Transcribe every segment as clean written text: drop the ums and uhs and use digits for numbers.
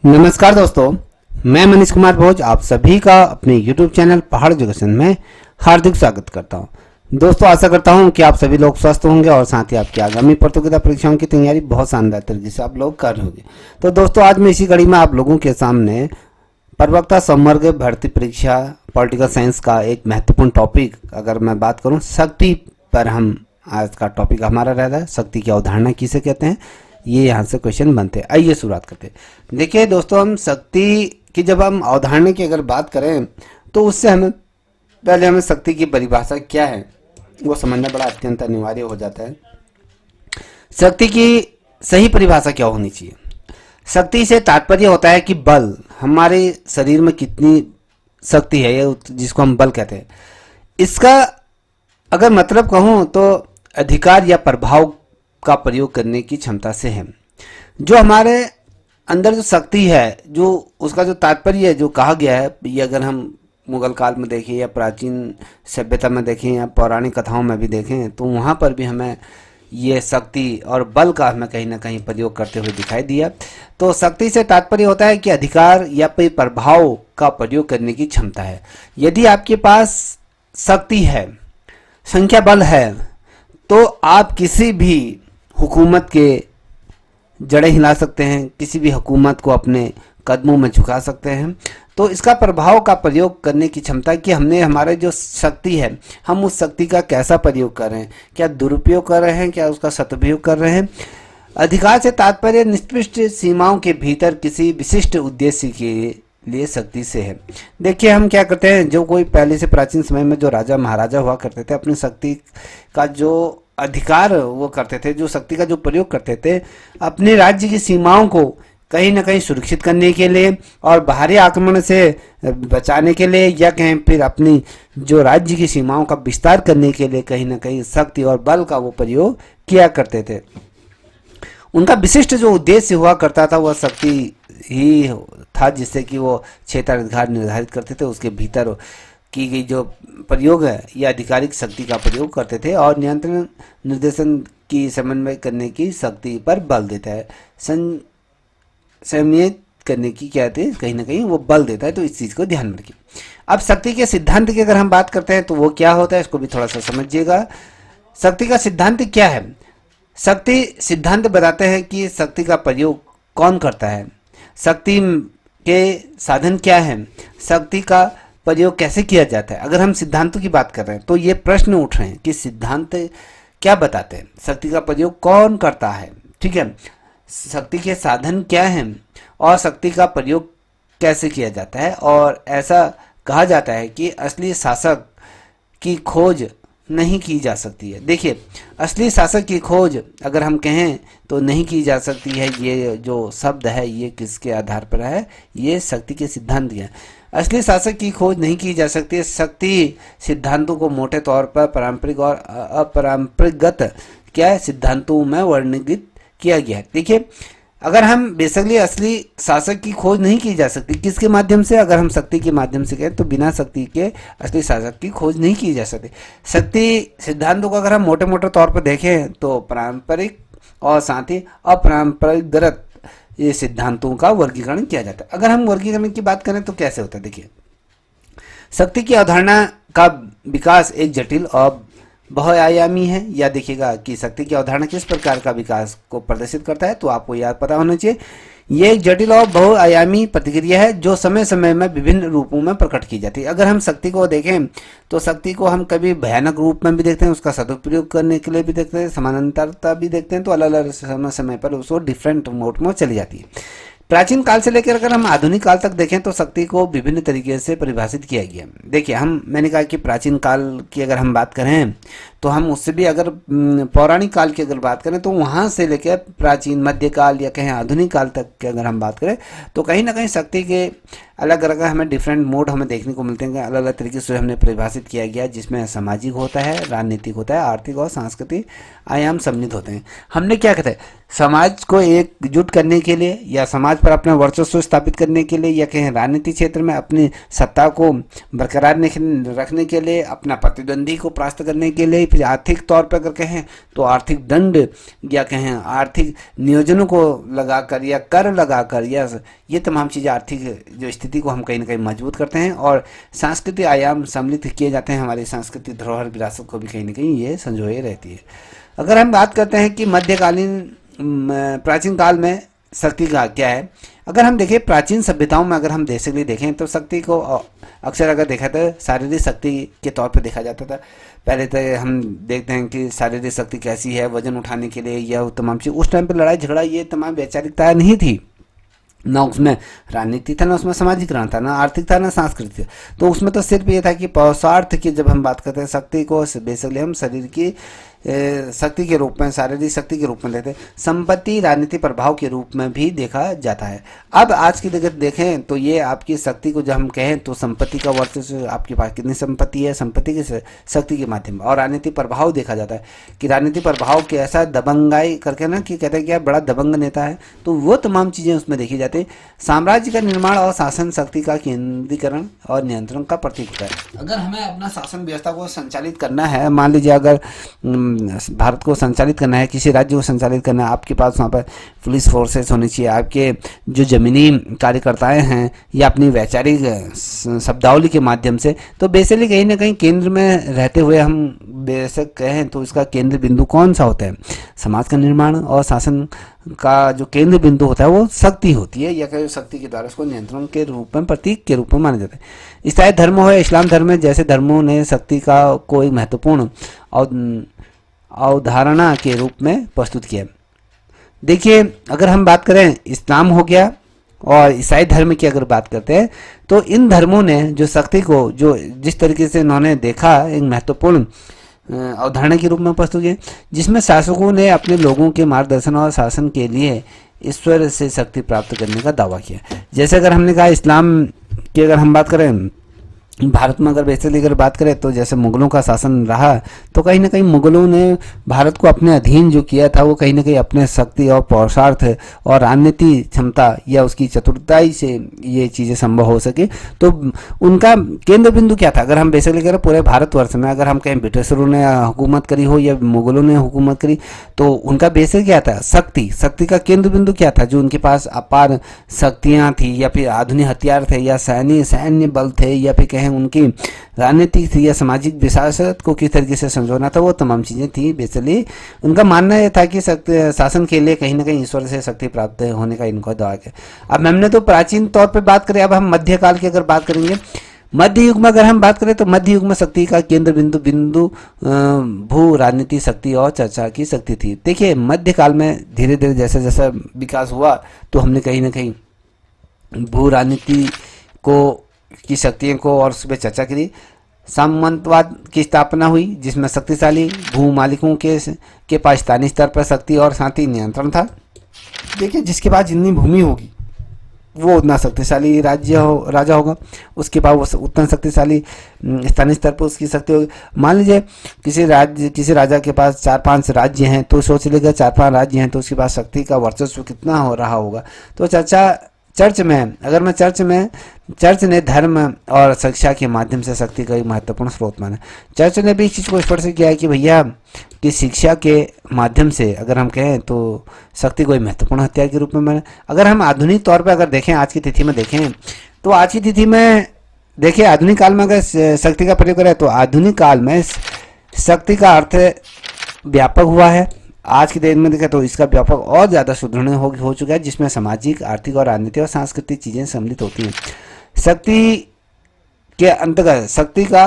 नमस्कार दोस्तों, मैं मनीष कुमार भोज आप सभी का अपने YouTube चैनल पहाड़ एजुकेशन में हार्दिक स्वागत करता हूं। दोस्तों, आशा करता हूं कि आप सभी लोग स्वस्थ होंगे और साथ ही आपकी आगामी प्रतियोगिता परीक्षाओं की तैयारी बहुत शानदार तरीके से आप लोग कर रहे होंगे। तो दोस्तों, आज मैं इसी कड़ी में आप लोगों के सामने प्रवक्ता संवर्ग भर्ती परीक्षा पॉलिटिकल साइंस का एक महत्वपूर्ण टॉपिक अगर मैं बात करूँ शक्ति पर, हम आज का टॉपिक हमारा रहता है शक्ति की अवधारणा किसे कहते हैं, ये यहाँ से क्वेश्चन बनते हैं। आइए शुरुआत करते हैं। देखिए दोस्तों, हम शक्ति की जब हम अवधारणा की अगर बात करें तो उससे हमें शक्ति की परिभाषा क्या है वो समझना बड़ा अत्यंत अनिवार्य हो जाता है। शक्ति की सही परिभाषा क्या होनी चाहिए? शक्ति से तात्पर्य होता है कि बल, हमारे शरीर में कितनी शक्ति है, ये जिसको हम बल कहते हैं। इसका अगर मतलब कहूँ तो अधिकार या प्रभाव का प्रयोग करने की क्षमता से है। जो हमारे अंदर जो शक्ति है, जो उसका जो तात्पर्य है, जो कहा गया है, ये अगर हम मुगल काल में देखें या प्राचीन सभ्यता में देखें या पौराणिक कथाओं में भी देखें तो वहाँ पर भी हमें ये शक्ति और बल का हमें कहीं ना कहीं प्रयोग करते हुए दिखाई दिया। तो शक्ति से तात्पर्य होता है कि अधिकार या कोई प्रभाव का प्रयोग करने की क्षमता है। यदि आपके पास शक्ति है, संख्या बल है, तो आप किसी भी हुकूमत के जड़ें हिला सकते हैं, किसी भी हुकूमत को अपने कदमों में झुका सकते हैं। तो इसका प्रभाव का प्रयोग करने की क्षमता कि हमने हमारे जो शक्ति है, हम उस शक्ति का कैसा प्रयोग कर रहे हैं, क्या दुरुपयोग कर रहे हैं, क्या उसका सदुपयोग कर रहे हैं। अधिकार से तात्पर्य निर्दिष्ट सीमाओं के भीतर किसी विशिष्ट उद्देश्य के लिए शक्ति से है। देखिए, हम क्या करते हैं, जो कोई पहले से प्राचीन समय में जो राजा महाराजा हुआ करते थे, अपनी शक्ति का जो अधिकार वो करते थे, जो शक्ति का जो प्रयोग करते थे, अपने राज्य की सीमाओं को कहीं ना कहीं सुरक्षित करने के लिए और बाहरी आक्रमण से बचाने के लिए, या कहीं फिर अपनी जो राज्य की सीमाओं का विस्तार करने के लिए कहीं ना कहीं शक्ति और बल का वो प्रयोग किया करते थे। उनका विशिष्ट जो उद्देश्य हुआ करता था वह शक्ति ही था, जिससे कि वो क्षेत्राधिकार निर्धारित करते थे, उसके भीतर की गई जो प्रयोग है या आधिकारिक शक्ति का प्रयोग करते थे और नियंत्रण निर्देशन की समन्वय करने की शक्ति पर बल देता है, संयमित करने की क्या है, कहीं ना कहीं वो बल देता है। तो इस चीज़ को ध्यान में रखिए। अब शक्ति के सिद्धांत की अगर हम बात करते हैं तो वो क्या होता है, इसको भी थोड़ा सा समझिएगा। शक्ति का सिद्धांत क्या है? शक्ति सिद्धांत बताते हैं कि शक्ति का प्रयोग कौन करता है, शक्ति के साधन क्या है, शक्ति का प्रयोग कैसे किया जाता है। अगर हम सिद्धांतों की बात कर रहे हैं तो ये प्रश्न उठ रहे हैं कि सिद्धांत क्या बताते हैं, शक्ति का प्रयोग कौन करता है, ठीक है, शक्ति के साधन क्या हैं और शक्ति का प्रयोग कैसे किया जाता है। और ऐसा कहा जाता है कि असली शासक की खोज नहीं की जा सकती है। देखिए, असली शासक की खोज अगर हम कहें तो नहीं की जा सकती है। ये जो शब्द है ये किसके आधार पर है? ये शक्ति के सिद्धांत है। असली शासक की खोज नहीं की जा सकती है। शक्ति सिद्धांतों को मोटे तौर पर पारंपरिक और अपरंपरागत क्या है सिद्धांतों में वर्णित किया गया है। देखिए, अगर हम बेसिकली असली शासक की खोज नहीं की जा सकती, किसके माध्यम से? अगर हम शक्ति के माध्यम से कहें तो बिना शक्ति के असली शासक की खोज नहीं की जा सकती। शक्ति सिद्धांतों को अगर हम मोटे मोटे तौर पर देखें तो पारंपरिक और साथ ही अपरंपरागत ये सिद्धांतों का वर्गीकरण किया जाता है। अगर हम वर्गीकरण की बात करें तो कैसे होता है? देखिए, शक्ति की अवधारणा का विकास एक जटिल और बहुआयामी है। या देखिएगा कि शक्ति की अवधारणा किस प्रकार का विकास को प्रदर्शित करता है, तो आपको याद पता होना चाहिए। ये एक जटिल और बहुआयामी प्रतिक्रिया है जो समय समय में विभिन्न रूपों में प्रकट की जाती है। अगर हम शक्ति को देखें तो शक्ति को हम कभी भयानक रूप में भी देखते हैं, उसका सदुपयोग करने के लिए भी देखते हैं, समानांतरता भी देखते हैं। तो अलग अलग समय समय पर उसको डिफरेंट मोड में चली जाती है। प्राचीन काल से लेकर अगर हम आधुनिक काल तक देखें तो शक्ति को विभिन्न तरीके से परिभाषित किया गया। देखिए, मैंने कहा कि प्राचीन काल की अगर हम बात करें तो हम उससे भी अगर पौराणिक काल की अगर बात करें तो वहाँ से लेकर प्राचीन मध्यकाल या कहीं आधुनिक काल तक की अगर हम बात करें तो कहीं ना कहीं शक्ति के अलग अलग हमें डिफरेंट मोड हमें देखने को मिलते हैं। अलग अलग तरीके से हमने परिभाषित किया गया, जिसमें सामाजिक होता है, राजनीतिक होता है, आर्थिक और सांस्कृतिक आयाम सम्मिलित होते हैं। हमने क्या कहते हैं, समाज को एकजुट करने के लिए या समाज पर अपना वर्चस्व स्थापित करने के लिए या कहीं राजनीतिक क्षेत्र में अपनी सत्ता को बरकरार रखने के लिए, अपना प्रतिद्वंदी को परास्त करने के लिए फिर आर्थिक तौर पर अगर कहें तो आर्थिक दंड या कहें आर्थिक नियोजनों को लगाकर या कर लगाकर या ये तमाम चीज़ें आर्थिक जो स्थिति को हम कहीं ना कहीं मजबूत करते हैं और सांस्कृतिक आयाम सम्मिलित किए जाते हैं। हमारी सांस्कृतिक धरोहर विरासत को भी कहीं ना कहीं ये संजोए रहती है। अगर हम बात करते हैं कि मध्यकालीन प्राचीन काल में शक्ति का क्या है, अगर हम देखें प्राचीन सभ्यताओं में अगर हम बेसिकली देखें तो शक्ति को अक्सर अगर देखा तो शारीरिक शक्ति के तौर पे देखा जाता था। पहले तो हम देखते हैं कि शारीरिक शक्ति कैसी है, वजन उठाने के लिए या तमाम चीज़। उस टाइम पे लड़ाई झगड़ा ये तमाम वैचारिकता नहीं थी, ना उसमें राजनीति था, ना उसमें सामाजिकरण था, ना आर्थिक था, ना सांस्कृतिक। तो उसमें तो सिर्फ ये था कि पुरुषार्थ की जब हम बात करते हैं शक्ति को बेसिकली हम शरीर की शक्ति के रूप में, शारीरिक शक्ति के रूप में लेते हैं। संपत्ति राजनीतिक प्रभाव के रूप में भी देखा जाता है। अब आज की जगह देखें तो ये आपकी शक्ति को जब हम कहें तो संपत्ति का वर्चस्व, आपके पास कितनी संपत्ति है, संपत्ति की शक्ति के माध्यम और राजनीतिक प्रभाव देखा जाता है कि राजनीतिक प्रभाव के ऐसा दबंगाई करके ना कि कहते हैं कि आप बड़ा दबंग नेता है, तो वो तमाम चीज़ें उसमें देखी जाती है। साम्राज्य का निर्माण और शासन शक्ति का केंद्रीकरण और नियंत्रण का प्रतीक होता है। अगर हमें अपना शासन व्यवस्था को संचालित करना है, मान लीजिए अगर भारत को संचालित करना है, किसी राज्य को संचालित करना है, आपके पास वहाँ पर पुलिस फोर्सेस होनी चाहिए, आपके जो जमीनी कार्यकर्ताएं हैं या अपनी वैचारिक शब्दावली के माध्यम से। तो बेसिकली कहीं ना कहीं केंद्र में रहते हुए हम बेशक कहें तो इसका केंद्र बिंदु कौन सा होता है, समाज का निर्माण और शासन का जो केंद्र बिंदु होता है वो शक्ति होती है, या कहीं शक्ति के द्वारा उसको नियंत्रण के रूप में, प्रतीक के रूप में माना जाता है। ईसाई धर्म हो या इस्लाम धर्म जैसे धर्मों ने शक्ति का कोई महत्वपूर्ण और अवधारणा के रूप में प्रस्तुत किया। देखिए अगर हम बात करें इस्लाम हो गया और ईसाई धर्म की अगर बात करते हैं तो इन धर्मों ने जो शक्ति को जो जिस तरीके से इन्होंने देखा एक महत्वपूर्ण अवधारणा के रूप में प्रस्तुत किया, जिसमें शासकों ने अपने लोगों के मार्गदर्शन और शासन के लिए ईश्वर से शक्ति प्राप्त करने का दावा किया। जैसे अगर हमने कहा इस्लाम की अगर हम बात करें, भारत में अगर बेसिकली अगर बात करें तो जैसे मुगलों का शासन रहा तो कहीं ना कहीं मुगलों ने भारत को अपने अधीन जो किया था वो कहीं ना कहीं अपने शक्ति और पुरुषार्थ और राजनीति क्षमता या उसकी चतुरताई से ये चीज़ें संभव हो सके। तो उनका केंद्र बिंदु क्या था, अगर हम बेसिकली करें पूरे भारतवर्ष में, अगर हम कहें ब्रिटिशरों ने हुकूमत करी हो या मुगलों ने हुकूमत करी, तो उनका बेसिक क्या था, शक्ति। शक्ति का केंद्र बिंदु क्या था, जो उनके पास अपार शक्तियाँ थी या फिर आधुनिक हथियार थे या सैन्य बल थे या फिर उनकी राजनीतिक थी या सामाजिक विरासत को किस तरीके से संजोना था, वो तमाम चीज़ें थी। बेसिकली उनका मानना यह था कि शासन के लिए कहीं ना कहीं ईश्वर से शक्ति प्राप्त होने का इनका दावा है। अब हमने तो प्राचीन तौर पे बात करें, अब हम मध्यकाल की अगर बात करेंगे, मध्य युग में अगर हम बात करें तो मध्य युग में शक्ति का केंद्र बिंदु भू राजनीति शक्ति और चर्चा की शक्ति थी। देखिए मध्यकाल में धीरे धीरे जैसे जैसा विकास हुआ तो हमने कहीं ना कहीं भू राजनीति की शक्तियों को और उस पर चर्चा करी। सामंतवाद की स्थापना हुई जिसमें शक्तिशाली भू मालिकों के पास स्थानीय स्तर पर शक्ति और साथ ही नियंत्रण था। देखिए जिसके पास जितनी भूमि होगी वो उतना शक्तिशाली राजा होगा, उसके पास वो उतना शक्तिशाली स्थानीय स्तर पर उसकी शक्ति होगी। मान लीजिए किसी राजा के पास 4-5 राज्य हैं तो सोच लीजिएगा 4-5 राज्य हैं तो उसके पास शक्ति का वर्चस्व कितना हो रहा होगा। तो चर्च ने धर्म और शिक्षा के माध्यम से शक्ति का एक महत्वपूर्ण स्रोत माना। चर्च ने भी इस चीज़ को स्पष्ट किया है कि भैया कि शिक्षा के माध्यम से अगर हम कहें तो शक्ति को एक महत्वपूर्ण हथियार के रूप में माना। अगर हम आधुनिक तौर पर अगर देखें, आज की तिथि में देखें तो आज की तिथि में देखिए आधुनिक काल में अगर शक्ति का प्रयोग करें तो आधुनिक काल में शक्ति का अर्थ व्यापक हुआ है। आज की डेट में देखें तो इसका व्यापक और ज़्यादा सुदृढ़ हो चुका है, जिसमें सामाजिक, आर्थिक और राजनीतिक और सांस्कृतिक चीज़ें सम्मिलित होती हैं। शक्ति के अंतर्गत, शक्ति का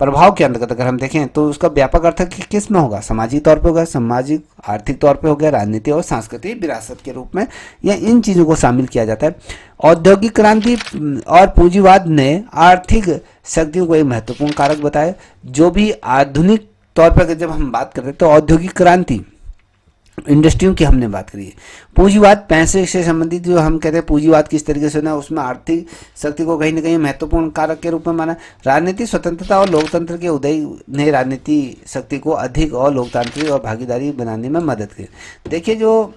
प्रभाव के अंतर्गत अगर हम देखें तो उसका व्यापक अर्थ किस में होगा, सामाजिक तौर पे होगा, सामाजिक आर्थिक तौर पे हो गया, राजनीतिक और सांस्कृतिक विरासत के रूप में या इन चीज़ों को शामिल किया जाता है। औद्योगिक क्रांति और पूंजीवाद ने आर्थिक शक्तियों को एक महत्वपूर्ण कारक बताया। जो भी आधुनिक तौर पर जब हम बात करते हैं तो औद्योगिक क्रांति, इंडस्ट्रियों की हमने बात करी है। पूंजीवाद, पैसे से संबंधित जो हम कहते हैं पूंजीवाद किस तरीके से ना, उसमें आर्थिक शक्ति को कहीं ना कहीं महत्वपूर्ण कारक के रूप में माना। राजनीतिक स्वतंत्रता और लोकतंत्र के उदय ने राजनीतिक शक्ति को अधिक और लोकतांत्रिक और भागीदारी बनाने में मदद की। देखिए जो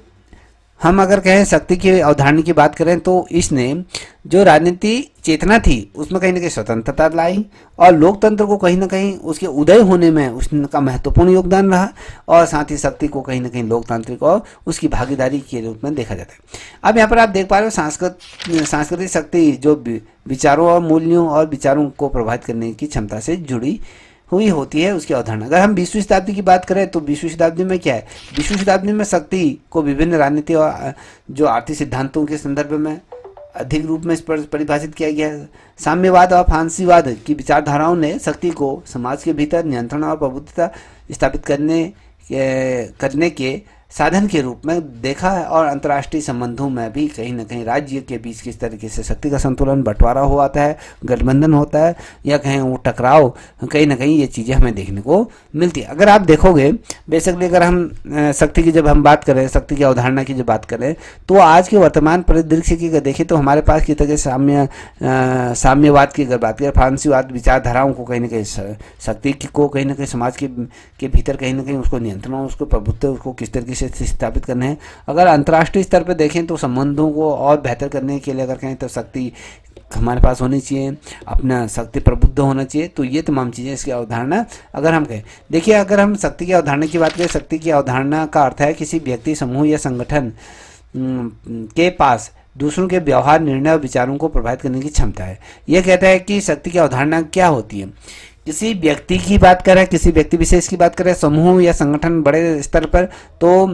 हम अगर कहें शक्ति की अवधारणा की बात करें तो इसने जो राजनीति चेतना थी उसमें कहीं ना कहीं स्वतंत्रता लाई और लोकतंत्र को कहीं ना कहीं उसके उदय होने में उसका महत्वपूर्ण योगदान रहा और साथ ही शक्ति को कहीं ना कहीं लोकतांत्रिक और उसकी भागीदारी के रूप में देखा जाता है। अब यहाँ पर आप देख पा रहे हो सांस्कृतिक शक्ति जो विचारों और मूल्यों और विचारों को प्रभावित करने की क्षमता से जुड़ी हुई होती है उसकी अवधारणा। अगर हम 20वीं शताब्दी की बात करें तो 20वीं शताब्दी में क्या है, 20वीं शताब्दी में शक्ति को विभिन्न राजनीति और जो आर्थिक सिद्धांतों के संदर्भ में अधिक रूप में परिभाषित किया गया है। साम्यवाद और फांसीवाद की विचारधाराओं ने शक्ति को समाज के भीतर नियंत्रण और प्रभुत्वता स्थापित करने के साधन के रूप में देखा है और अंतर्राष्ट्रीय संबंधों में भी कहीं ना कहीं राज्य के बीच किस तरीके से शक्ति का संतुलन बंटवारा हो आता है, गठबंधन होता है या कहें वो टकराव, कहीं ना कहीं ये चीज़ें हमें देखने को मिलती है। अगर आप देखोगे बेसिकली अगर हम शक्ति की जब हम बात करें, शक्ति की अवधारणा की जब बात करें तो आज के वर्तमान परिदृश्य की अगर देखें तो हमारे पास किस तरह के साम्यवाद की अगर बात करें, फांसीवाद विचारधाराओं को कहीं ना कहीं शक्ति को कहीं ना कहीं समाज के भीतर कहीं ना कहीं उसको नियंत्रण, उसको प्रभुत्व, उसको किस तरीके से स्थापित करने हैं। अगर अंतर्राष्ट्रीय स्तर पर देखें तो संबंधों को और बेहतर करने के लिए अगर कहें तो शक्ति हमारे पास होनी चाहिए, अपना शक्ति प्रबुद्ध होना चाहिए। तो ये तमाम चीज़ें इसकी अवधारणा अगर हम कहें, देखिए अगर हम शक्ति की अवधारणा की बात करें, शक्ति की अवधारणा का अर्थ है किसी व्यक्ति, समूह या संगठन के पास दूसरों के व्यवहार, निर्णय और विचारों को प्रभावित करने की क्षमता है। यह कहता है कि शक्ति की अवधारणा क्या होती है। किसी व्यक्ति की बात करें, किसी व्यक्ति विशेष की बात करें, समूह या संगठन बड़े स्तर पर तो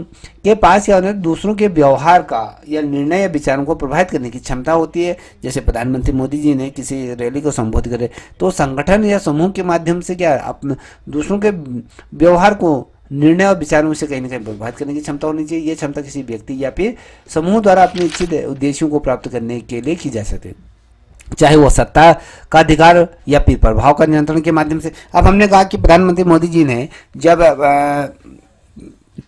के पास या दूसरों के व्यवहार का या निर्णय या विचारों को प्रभावित करने की क्षमता होती है। जैसे प्रधानमंत्री मोदी जी ने किसी रैली को संबोधित करे तो संगठन या समूह के माध्यम से क्या अपने दूसरों के व्यवहार को, निर्णय और विचारों से कहीं ना कहीं प्रभावित करने की क्षमता होनी चाहिए। ये क्षमता किसी व्यक्ति या फिर समूह द्वारा अपने इच्छित उद्देश्यों को प्राप्त करने के लिए की जा सकती है, चाहे वो सत्ता का अधिकार या फिर प्रभाव का नियंत्रण के माध्यम से। अब हमने कहा कि प्रधानमंत्री मोदी जी ने जब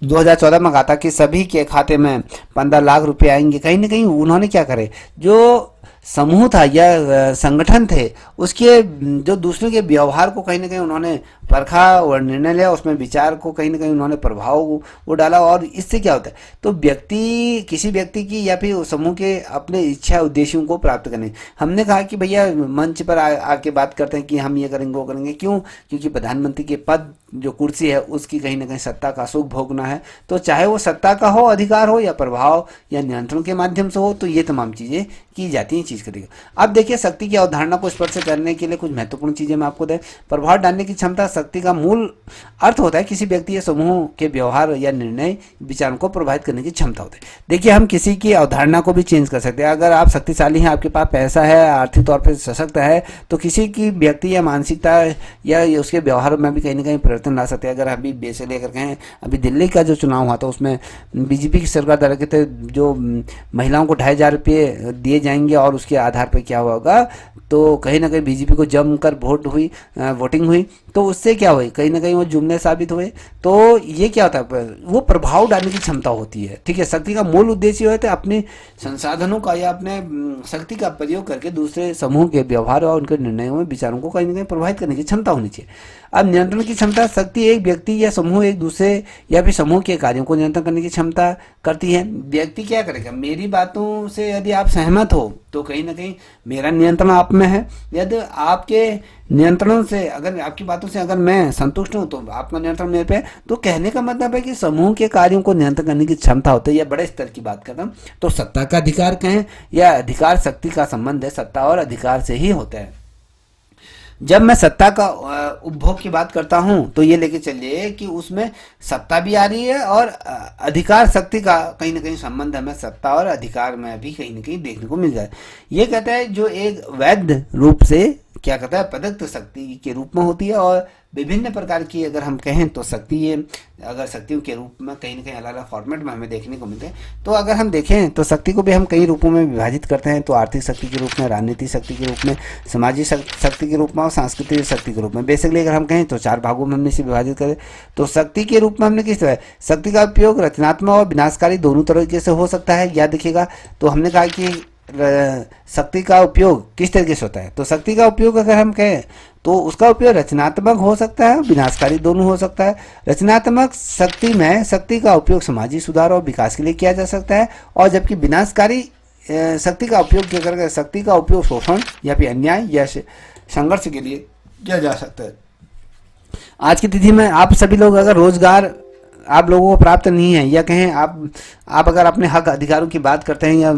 2014 में कहा था कि सभी के खाते में 15 लाख रुपए आएंगे, कहीं ना कहीं उन्होंने क्या करे, जो समूह था या संगठन थे उसके जो दूसरों के व्यवहार को कहीं ना कहीं उन्होंने परखा और निर्णय लिया, उसमें विचार को कहीं ना कहीं उन्होंने प्रभाव वो डाला। और इससे क्या होता है, तो व्यक्ति, किसी व्यक्ति की या फिर समूह के अपने इच्छा उद्देश्यों को प्राप्त करने। हमने कहा कि भैया मंच पर आके बात करते हैं कि हम ये करेंगे वो करेंगे, क्यों? क्योंकि प्रधानमंत्री के पद जो कुर्सी है उसकी कहीं ना कहीं सत्ता का सुख भोगना है। तो चाहे वो सत्ता का हो, अधिकार हो या प्रभाव या नियंत्रण के माध्यम से हो, तो ये तमाम चीज़ें की जाती हैं चीज़ करेगा। अब देखिए शक्ति की अवधारणा को स्पष्ट करने के लिए कुछ महत्वपूर्ण चीज़ें मैं आपको दें। प्रभाव डालने की क्षमता शक्ति का मूल अर्थ होता है किसी व्यक्ति या समूह के व्यवहार या निर्णय विचारों को प्रभावित करने की क्षमता होती है। देखिए हम किसी की अवधारणा को भी चेंज कर सकते हैं। अगर आप शक्तिशाली हैं, आपके पास पैसा है, आर्थिक तौर पर सशक्त है, तो किसी की व्यक्ति या मानसिकता या उसके व्यवहार में भी कहीं ना कहीं परिवर्तन ला सकते हैं। अगर अभी बेसे लेकर कहें, अभी दिल्ली का जो चुनाव हुआ था उसमें बीजेपी की सरकार द्वारा कहते जो महिलाओं को 2,500 रुपये दिए जाएंगे और उसके आधार पर क्या होगा, तो कहीं ना कहीं बीजेपी को जमकर वोटिंग हुई, तो उससे क्या हुई, कहीं ना कहीं वो जुमले साबित हुए। तो ये क्या होता है, वो प्रभाव डालने की क्षमता होती है। ठीक है, शक्ति का मूल उद्देश्य होता है अपने संसाधनों का या अपने शक्ति का प्रयोग करके दूसरे समूह के व्यवहार और उनके निर्णयों में विचारों को कहीं ना कहीं प्रभावित करने की क्षमता होनी चाहिए। अब नियंत्रण की क्षमता, शक्ति एक व्यक्ति या समूह एक दूसरे या फिर समूह के कार्यों को नियंत्रण करने की क्षमता करती है। व्यक्ति क्या करेगा, मेरी बातों से यदि आप सहमत हो तो कहीं ना कहीं मेरा नियंत्रण आप में है, यदि आपके नियंत्रण से, अगर आपकी बातों से अगर मैं संतुष्ट हूं तो आपका नियंत्रण मेरे पे है। तो कहने का मतलब है कि समूह के कार्यों को नियंत्रण करने की क्षमता होती है। या बड़े स्तर की बात करता हूं तो सत्ता का अधिकार कहें या अधिकार, शक्ति का संबंध है सत्ता और अधिकार से ही होता है। जब मैं सत्ता का उपभोग की बात करता हूं तो ये लेके चलिए कि उसमें सत्ता भी आ रही है और अधिकार, शक्ति का कहीं ना कहीं संबंध हमें सत्ता और अधिकार में भी कहीं ना कहीं देखने को मिल जाए। ये कहता है जो एक वैध रूप से क्या कहता है, प्रदत्त शक्ति के रूप में होती है और विभिन्न प्रकार की अगर हम कहें तो शक्ति, ये अगर शक्तियों के रूप में कहीं ना कहीं अलग अलग फॉर्मेट में हमें देखने को मिलते हैं। तो अगर हम देखें तो शक्ति को भी हम कई रूपों में विभाजित करते हैं। तो आर्थिक शक्ति के रूप में, राजनीतिक शक्ति के रूप में, सामाजिक शक्ति के रूप में और सांस्कृतिक शक्ति के रूप में। बेसिकली अगर हम कहें तो 4 भागों में हमने इसे विभाजित करें। तो शक्ति के रूप में हमने किस तरह, शक्ति का उपयोग रचनात्मक और विनाशकारी दोनों तरीके से हो सकता है। याद रखिएगा, तो हमने कहा कि शक्ति का उपयोग किस तरीके से होता है। तो शक्ति का उपयोग अगर हम कहें तो उसका उपयोग रचनात्मक हो सकता है, विनाशकारी दोनों हो सकता है। रचनात्मक शक्ति में शक्ति का उपयोग सामाजिक सुधार और विकास के लिए किया जा सकता है, और जबकि विनाशकारी शक्ति का उपयोग क्या करके शक्ति का उपयोग शोषण या फिर अन्याय या संघर्ष के लिए किया जा सकता है। आज की तिथि में आप सभी लोग अगर रोजगार आप लोगों को प्राप्त नहीं है, या कहें आप अगर अपने हक अधिकारों की बात करते हैं या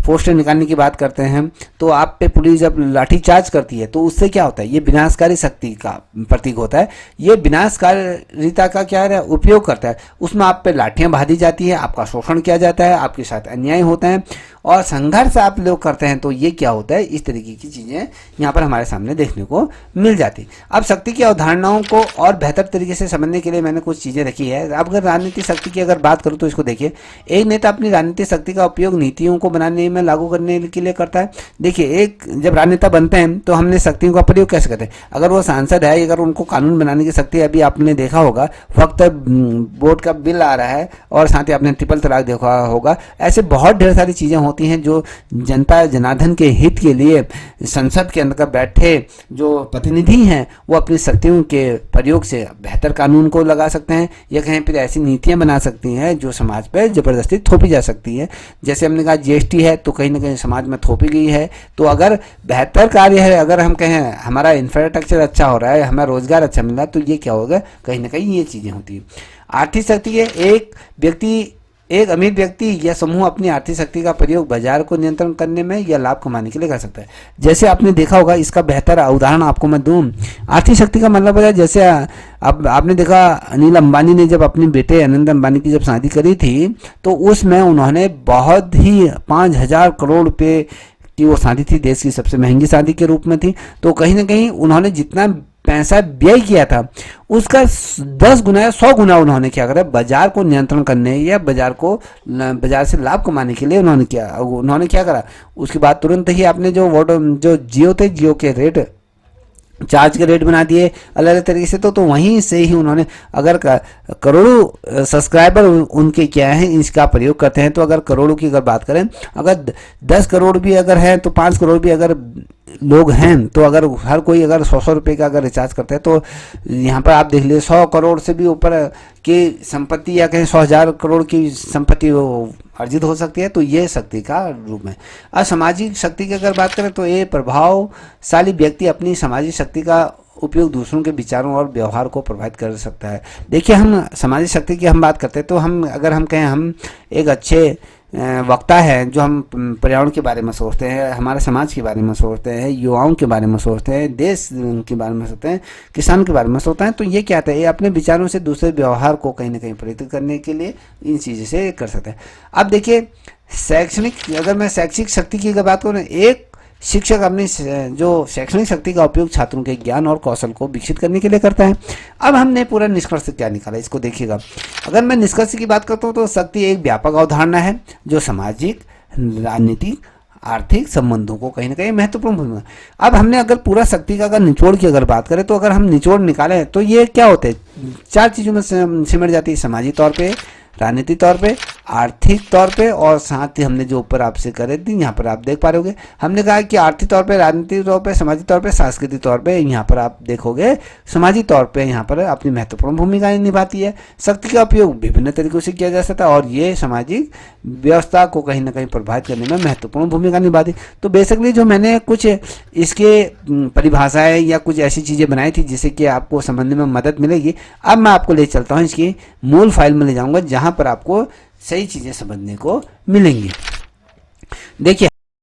पोस्टर निकालने की बात करते हैं, तो आप पे पुलिस जब लाठीचार्ज करती है तो उससे क्या होता है, ये विनाशकारी शक्ति का प्रतीक होता है। ये विनाशकारिता का क्या है उपयोग करता है, उसमें आप पे लाठियां बांधी जाती है, आपका शोषण किया जाता है, आपके साथ अन्याय होता है और संघर्ष आप लोग करते हैं। तो ये क्या होता है, इस तरीके की चीज़ें यहाँ पर हमारे सामने देखने को मिल जाती। अब शक्ति की अवधारणाओं को और बेहतर तरीके से समझने के लिए मैंने कुछ चीज़ें रखी है। अब अगर राजनीतिक शक्ति की अगर बात करूँ तो इसको देखिए, एक नेता अपनी राजनीतिक शक्ति का उपयोग नीतियों को बनाने में लागू करने के लिए करता है। देखिए, एक जब राजनेता बनते हैं तो हमने शक्तियों का प्रयोग कैसे करते हैं। अगर वो सांसद है, अगर उनको कानून बनाने की शक्ति, अभी आपने देखा होगा वक्त वोट का बिल आ रहा है और साथ ही आपने ट्रिपल तलाक देखा होगा, ऐसे बहुत ढेर सारी चीज़ें होती हैं जो जनता जनार्दन के हित के लिए संसद के अंदर बैठे जो प्रतिनिधि हैं वो अपनी शक्तियों के प्रयोग से बेहतर कानून को लगा सकते हैं, या कहीं फिर ऐसी नीतियां बना सकती हैं जो समाज पर जबरदस्ती थोपी जा सकती है। जैसे हमने कहा जीएसटी है तो कहीं ना कहीं समाज में थोपी गई है, तो अगर बेहतर कार्य है, अगर हम कहें हमारा इंफ्रास्ट्रक्चर अच्छा हो रहा है, हमारा रोजगार अच्छा मिल रहा है, तो ये क्या होगा, कहीं ना कहीं ये चीज़ें होती हैं। आर्थिक शक्ति के एक अमीर व्यक्ति या समूह अपनी आर्थिक शक्ति का प्रयोग बाजार को नियंत्रण करने में या लाभ कमाने के लिए कर सकता है। जैसे आपने देखा होगा, इसका बेहतर उदाहरण आपको मैं दूं, आर्थिक शक्ति का मतलब है जैसे अब आपने देखा अनिल अंबानी ने जब अपने बेटे अनंत अंबानी की जब शादी करी थी तो उसमें उन्होंने बहुत ही 5,000 करोड़ रुपये की वो शादी थी, देश की सबसे महंगी शादी के रूप में थी। तो कहीं ना कहीं उन्होंने जितना पैसा व्यय किया था उसका 10 गुना या 100 गुना उन्होंने क्या करा, बाजार को नियंत्रण करने या बाजार से लाभ कमाने के लिए उन्होंने क्या करा। उसके बाद तुरंत ही आपने जो जियो के रेट चार्ज के रेट बना दिए अलग अलग तरीके से, तो वहीं से ही उन्होंने अगर करोड़ों सब्सक्राइबर उनके क्या हैं इसका प्रयोग करते हैं। तो अगर करोड़ों की अगर बात करें, अगर 10 करोड़ भी अगर है तो 5 करोड़ भी अगर लोग हैं, तो अगर हर कोई अगर 100 रुपये का अगर रिचार्ज करते हैं तो यहाँ पर आप देख लीजिए 100 करोड़ से भी ऊपर की संपत्ति या कहीं 100,000 करोड़ की संपत्ति अर्जित हो सकती है। तो ये शक्ति का रूप में। असामाजिक शक्ति की अगर बात करें तो ये प्रभावशाली व्यक्ति अपनी सामाजिक शक्ति का उपयोग दूसरों के विचारों और व्यवहार को प्रभावित कर सकता है। देखिए, हम सामाजिक शक्ति की हम बात करते हैं तो हम कहें हम एक अच्छे वक्ता है जो हम पर्यावरण के बारे में सोचते हैं, हमारे समाज के बारे में सोचते हैं, युवाओं के बारे में सोचते हैं, देश के बारे में सोचते हैं, किसान के बारे में सोचते हैं, तो ये क्या है, ये अपने विचारों से दूसरे व्यवहार को कहीं ना कहीं प्रेरित करने के लिए इन चीज़ों से कर सकते हैं। अब देखिए, अगर मैं शैक्षिक शक्ति की बात करूँ, एक शिक्षक अपनी जो शैक्षणिक शक्ति का उपयोग छात्रों के ज्ञान और कौशल को विकसित करने के लिए करता है। अब हमने पूरा निष्कर्ष क्या निकाला इसको देखिएगा। अगर मैं निष्कर्ष की बात करता हूँ तो शक्ति एक व्यापक अवधारणा है जो सामाजिक, राजनीतिक, आर्थिक संबंधों को कहीं ना कहीं महत्वपूर्ण भूमिका। अब हमने अगर पूरा शक्ति का अगर निचोड़ की अगर बात करें तो अगर हम निचोड़ निकालें तो ये क्या होते हैं, 4 चीज़ों में सिमट जाती है, सामाजिक तौर पे, राजनीतिक तौर पे, आर्थिक तौर पे, और साथ ही हमने जो ऊपर आपसे करे थी यहाँ पर आप देख पा रहे होगे, हमने कहा कि आर्थिक तौर पे, राजनीतिक तौर पे, सामाजिक तौर पे, सांस्कृतिक तौर पे, यहाँ पर आप देखोगे सामाजिक तौर पे यहाँ पर अपनी महत्वपूर्ण भूमिका निभाती है। शक्ति का उपयोग विभिन्न तरीकों से किया जा सकता है और ये सामाजिक व्यवस्था को कहीं ना कहीं प्रभावित करने में महत्वपूर्ण भूमिका निभाती। तो बेसिकली जो मैंने कुछ इसके परिभाषाएं या कुछ ऐसी चीज़ें बनाई थी जिससे कि आपको समझने में मदद मिलेगी। अब मैं आपको ले चलता हूँ इसकी मूल फाइल में ले जाऊँगा जहाँ पर आपको सही चीज़ें समझने को मिलेंगी। देखिए,